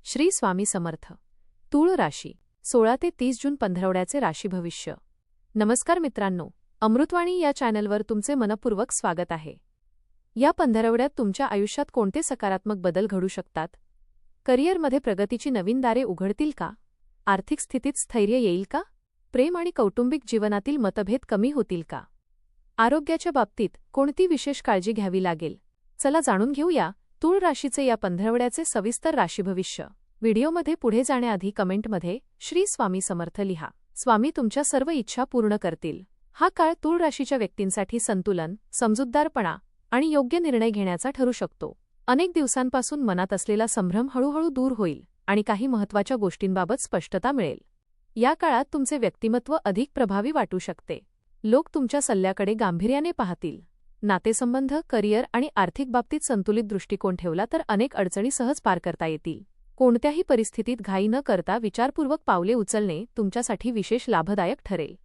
श्री स्वामी समर्थ. तूळ राशी 16 ते 30 जून पंधरवड्याचे राशी भविष्य. नमस्कार मित्रांनो, अमृतवाणी या चॅनलवर तुमचे मनपूर्वक स्वागत आहे. या पंधरवड्यात तुमच्या आयुष्यात कोणते सकारात्मक बदल घडू शकतात? करिअरमध्ये प्रगतीची नवीन दारे उघडतील का? आर्थिक स्थितीत स्थैर्य येईल का? प्रेम आणि कौटुंबिक जीवनातील मतभेद कमी होतील का? आरोग्याच्या बाबतीत कोणती विशेष काळजी घ्यावी लागेल? चला जाणून घेऊया तूळ राशीचे या पंधरवड्याचे सविस्तर राशी भविष्य. व्हिडिओमध्ये पुढे जाण्याआधी कमेंटमध्ये श्री स्वामी समर्थ लिहा. स्वामी तुमच्या सर्व इच्छा पूर्ण करतील. हा काळ तूळ राशीच्या व्यक्तींसाठी संतुलन, समजूतदारपणा आणि योग्य निर्णय घेण्याचा ठरू शकतो. अनेक दिवसांपासून मनात असलेला संभ्रम हळूहळू दूर होईल आणि काही महत्त्वाच्या गोष्टींबाबत स्पष्टता मिळेल. या काळात तुमचे व्यक्तिमत्व अधिक प्रभावी वाटू शकते. लोक तुमच्या सल्ल्याकडे गांभीर्याने पाहतील. नातेसंबंध, करिअर आणि आर्थिक बाबतीत संतुलित दृष्टिकोन ठेवला तर अनेक अडचणी सहज पार करता येतील. कोणत्याही परिस्थितीत घाई न करता विचारपूर्वक पावले उचलणे तुमच्यासाठी विशेष लाभदायक ठरेल.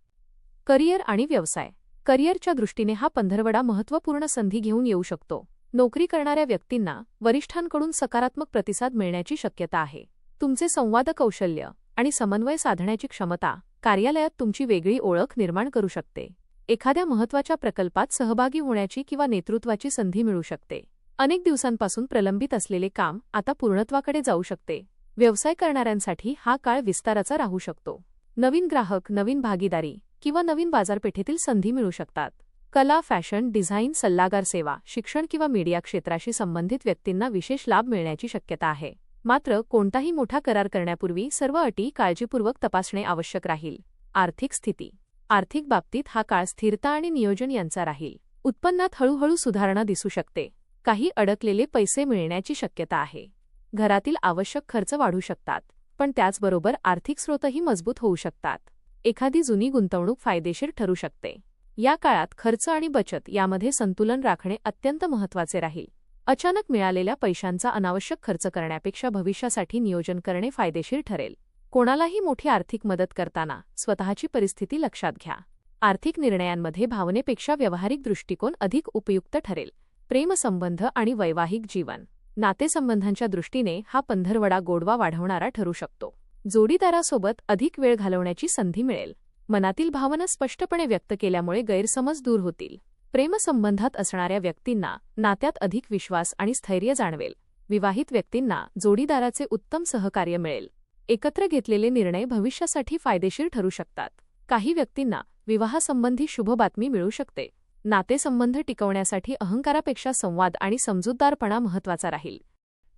करिअर आणि व्यवसाय. करिअरच्या दृष्टीने हा पंधरवडा महत्त्वपूर्ण संधी घेऊन येऊ शकतो. नोकरी करणाऱ्या व्यक्तींना वरिष्ठांकडून सकारात्मक प्रतिसाद मिळण्याची शक्यता आहे. तुमचे संवाद कौशल्य आणि समन्वय साधण्याची क्षमता कार्यालयात तुमची वेगळी ओळख निर्माण करू शकते. एखाद्या महत्त्वाच्या प्रकल्पात सहभागी होण्याची किंवा नेतृत्वाची संधी मिळू शकते. अनेक दिवसांपासून प्रलंबित असलेले काम आता पूर्णत्वाकडे जाऊ शकते. व्यवसाय करणाऱ्यांसाठी हा काळ विस्ताराचा राहू शकतो. नवीन ग्राहक, नवीन भागीदारी किंवा नवीन बाजारपेठेतील संधी मिळू शकतात. कला, फॅशन, डिझाईन, सल्लागार सेवा, शिक्षण किंवा मीडिया क्षेत्राशी संबंधित व्यक्तींना विशेष लाभ मिळण्याची शक्यता आहे. मात्र कोणताही मोठा करार करण्यापूर्वी सर्व अटी काळजीपूर्वक तपासणे आवश्यक राहील. आर्थिक स्थिती. आर्थिक बाबतीत हा काळ स्थिरता आणि नियोजन यांचा राहील. उत्पन्नात हळूहळू सुधारणा दिसू शकते. काही अडकलेले पैसे मिळण्याची शक्यता आहे. घरातील आवश्यक खर्च वाढू शकतात, पण त्याचबरोबर आर्थिक स्रोतही मजबूत होऊ शकतात. एखादी जुनी गुंतवणूक फायदेशीर ठरू शकते. या काळात खर्च आणि बचत यामध्ये संतुलन राखणे अत्यंत महत्त्वाचे राहील. अचानक मिळालेल्या पैशांचा अनावश्यक खर्च करण्यापेक्षा भविष्यासाठी नियोजन करणे फायदेशीर ठरेल. कोणालाही मोठी आर्थिक मदत करताना स्वतःची परिस्थिती लक्षात घ्या. आर्थिक निर्णयांमध्ये भावनेपेक्षा व्यावहारिक दृष्टिकोन अधिक उपयुक्त ठरेल. प्रेमसंबंध आणि वैवाहिक जीवन. नातेसंबंधांच्या दृष्टीने हा पंधरवडा गोडवा वाढवणारा ठरू शकतो. जोडीदारासोबत अधिक वेळ घालवण्याची संधी मिळेल. मनातील भावना स्पष्टपणे व्यक्त केल्यामुळे गैरसमज दूर होतील. प्रेमसंबंधात असणाऱ्या व्यक्तींना नात्यात अधिक विश्वास आणि स्थैर्य जाणवेल. विवाहित व्यक्तींना जोडीदाराचे उत्तम सहकार्य मिळेल. एकत्र घेतलेले निर्णय भविष्यासाठी फायदेशीर ठरू शकतात. काही व्यक्तींना विवाहासंबंधी शुभ बातमी मिळू शकते. नातेसंबंध टिकवण्यासाठी अहंकारापेक्षा संवाद आणि समजूतदारपणा महत्त्वाचा राहील.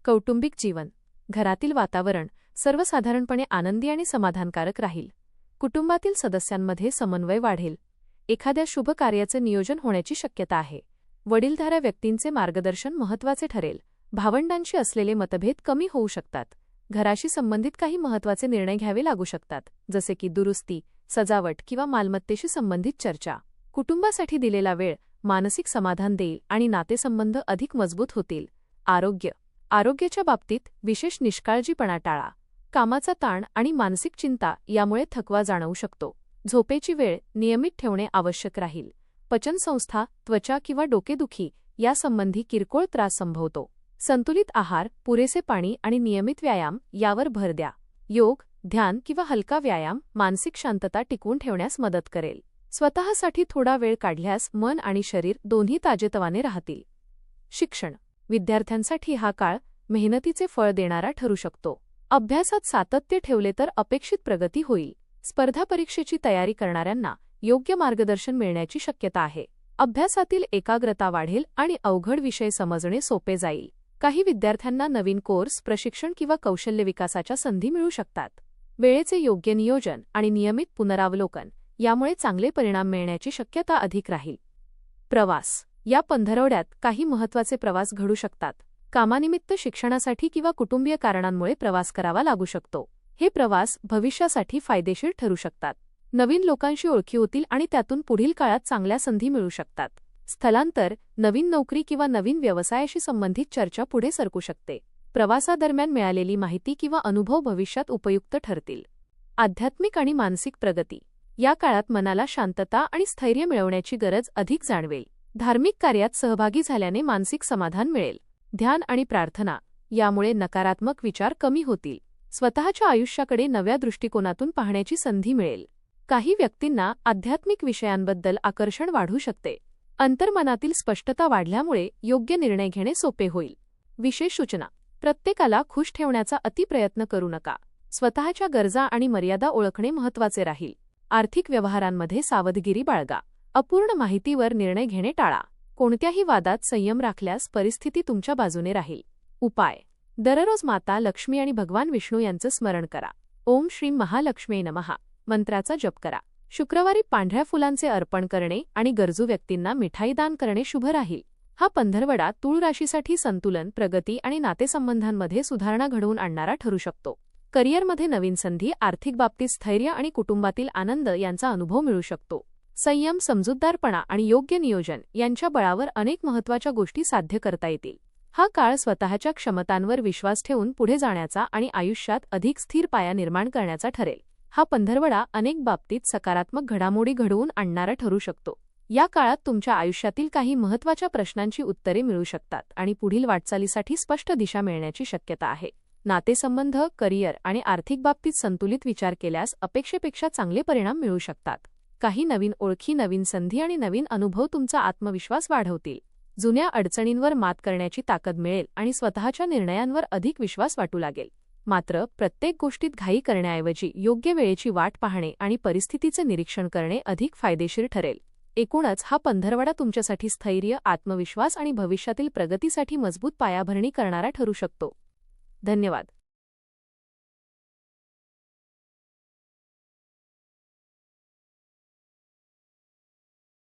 कौटुंबिक जीवन. घरातील वातावरण सर्वसाधारणपणे आनंदी आणि समाधानकारक राहील. कुटुंबातील सदस्यांमध्ये समन्वय वाढेल. एखाद्या शुभ कार्याचे नियोजन होण्याची शक्यता आहे. वडीलधाऱ्या व्यक्तींचे मार्गदर्शन महत्त्वाचे ठरेल. भावंडांशी असलेले मतभेद कमी होऊ शकतात. घराशी संबंधित काही महत्त्वाचे निर्णय घ्यावे लागू शकतात, जसे की दुरुस्ती, सजावट किंवा मालमत्तेशी संबंधित चर्चा. कुटुंबासाठी दिलेला वेळ मानसिक समाधान देईल आणि नातेसंबंध अधिक मजबूत होतील. आरोग्य. आरोग्याच्या बाबतीत विशेष निष्काळजीपणा टाळा. कामाचा ताण आणि मानसिक चिंता यामुळे थकवा जाणवू शकतो. झोपेची वेळ नियमित ठेवणे आवश्यक राहील. पचनसंस्था, त्वचा किंवा डोकेदुखी यासंबंधी किरकोळ त्रास संभवतो. संतुलित आहार, पुरेसे पाणी आणि नियमित व्यायाम यावर भर द्या. योग, ध्यान किंवा हलका व्यायाम मानसिक शांतता टिकवून ठेवण्यास मदत करेल. स्वतःसाठी थोडा वेळ काढल्यास मन आणि शरीर दोन्ही ताजेतवाने राहतील. शिक्षण. विद्यार्थ्यांसाठी हा काळ मेहनतीचे फळ देणारा ठरू शकतो. अभ्यासात सातत्य ठेवले तर अपेक्षित प्रगती होईल. स्पर्धा परीक्षेची तयारी करणाऱ्यांना योग्य मार्गदर्शन मिळण्याची शक्यता आहे. अभ्यासातील एकाग्रता वाढेल आणि अवघड विषय समजणे सोपे जाईल. काही विद्यार्थ्यांना नवीन कोर्स, प्रशिक्षण किंवा कौशल्य विकासाच्या संधी मिळू शकतात. वेळेचे योग्य नियोजन आणि नियमित पुनरावलोकन यामुळे चांगले परिणाम मिळण्याची शक्यता अधिक राहील. प्रवास. या पंधरवड्यात काही महत्त्वाचे प्रवास घडू शकतात. कामानिमित्त, शिक्षणासाठी किंवा कुटुंबीय कारणांमुळे प्रवास करावा लागू शकतो. हे प्रवास भविष्यासाठी फायदेशीर ठरू शकतात. नवीन लोकांशी ओळखी होतील आणि त्यातून पुढील काळात चांगल्या संधी मिळू शकतात. स्थलांतर, नवीन नोकरी किंवा नवीन व्यवसायाशी संबंधित चर्चा पुढे सरकू शकते. प्रवासादरम्यान मिळालेली माहिती किंवा अनुभव भविष्यात उपयुक्त ठरतील. आध्यात्मिक आणि मानसिक प्रगती. या काळात मनाला शांतता आणि स्थैर्य मिळवण्याची गरज अधिक जाणवेल. धार्मिक कार्यात सहभागी झाल्याने मानसिक समाधान मिळेल. ध्यान आणि प्रार्थना यामुळे नकारात्मक विचार कमी होतील. स्वतःच्या आयुष्याकडे नव्या दृष्टिकोनातून पाहण्याची संधी मिळेल. काही व्यक्तींना आध्यात्मिक विषयांबद्दल आकर्षण वाढू शकते. अंतर्मनातील स्पष्टता वाढल्यामुळे योग्य निर्णय घेणे सोपे होईल. विशेष सूचना: प्रत्येकाला खुश ठेवण्याचा अतिप्रयत्न करू नका. स्वतःच्या गरजा आणि मर्यादा ओळखणे महत्त्वाचे राहील. आर्थिक व्यवहारांमध्ये सावधगिरी बाळगा. अपूर्ण माहितीवर निर्णय घेणे टाळा. कोणत्याही वादात संयम राखल्यास परिस्थिती तुमच्या बाजूने राहील. उपाय: दररोज माता लक्ष्मी आणि भगवान विष्णू यांचं स्मरण करा. ओम श्री महालक्ष्मी नमः मंत्राचा जप करा. शुक्रवारी पांढऱ्या फुलांचे अर्पण करणे आणि गरजू व्यक्तींना मिठाई दान करणे शुभ राहील. हा पंधरवडा तूळ राशीसाठी संतुलन, प्रगती आणि नातेसंबंधांमध्ये सुधारणा घडवून आणणारा ठरू शकतो. करिअरमध्ये नवीन संधी, आर्थिक बाबतीत स्थैर्य आणि कुटुंबातील आनंद यांचा अनुभव मिळू शकतो. संयम, समजूतदारपणा आणि योग्य नियोजन यांच्या बळावर अनेक महत्त्वाच्या गोष्टी साध्य करता येतील. हा काळ स्वतःच्या क्षमतांवर विश्वास ठेवून पुढे जाण्याचा आणि आयुष्यात अधिक स्थिर पाया निर्माण करण्याचा ठरेल. हा पंधरवडा अनेक बाबतीत सकारात्मक घडामोडी घडवून आणणारा ठरू शकतो. या काळात तुमच्या आयुष्यातील काही महत्त्वाच्या प्रश्नांची उत्तरे मिळू शकतात आणि पुढील वाटचालीसाठी स्पष्ट दिशा मिळण्याची शक्यता आहे. नातेसंबंध, करिअर आणि आर्थिक बाबतीत संतुलित विचार केल्यास अपेक्षेपेक्षा चांगले परिणाम मिळू शकतात. काही नवीन ओळखी, नवीन संधी आणि नवीन अनुभव तुमचा आत्मविश्वास वाढवतील. जुन्या अडचणींवर मात करण्याची ताकद मिळेल आणि स्वतःच्या निर्णयांवर अधिक विश्वास वाटू लागेल. मात्र प्रत्येक गोष्टीत घाई करण्याऐवजी योग्य वेळेची वाट पाहणे आणि परिस्थितीचे निरीक्षण करणे अधिक फायदेशीर ठरेल. एकूणच हा पंधरवडा तुमच्यासाठी स्थैर्य, आत्मविश्वास आणि भविष्यातील प्रगतीसाठी मजबूत पायाभरणी करणारा ठरू शकतो. धन्यवाद.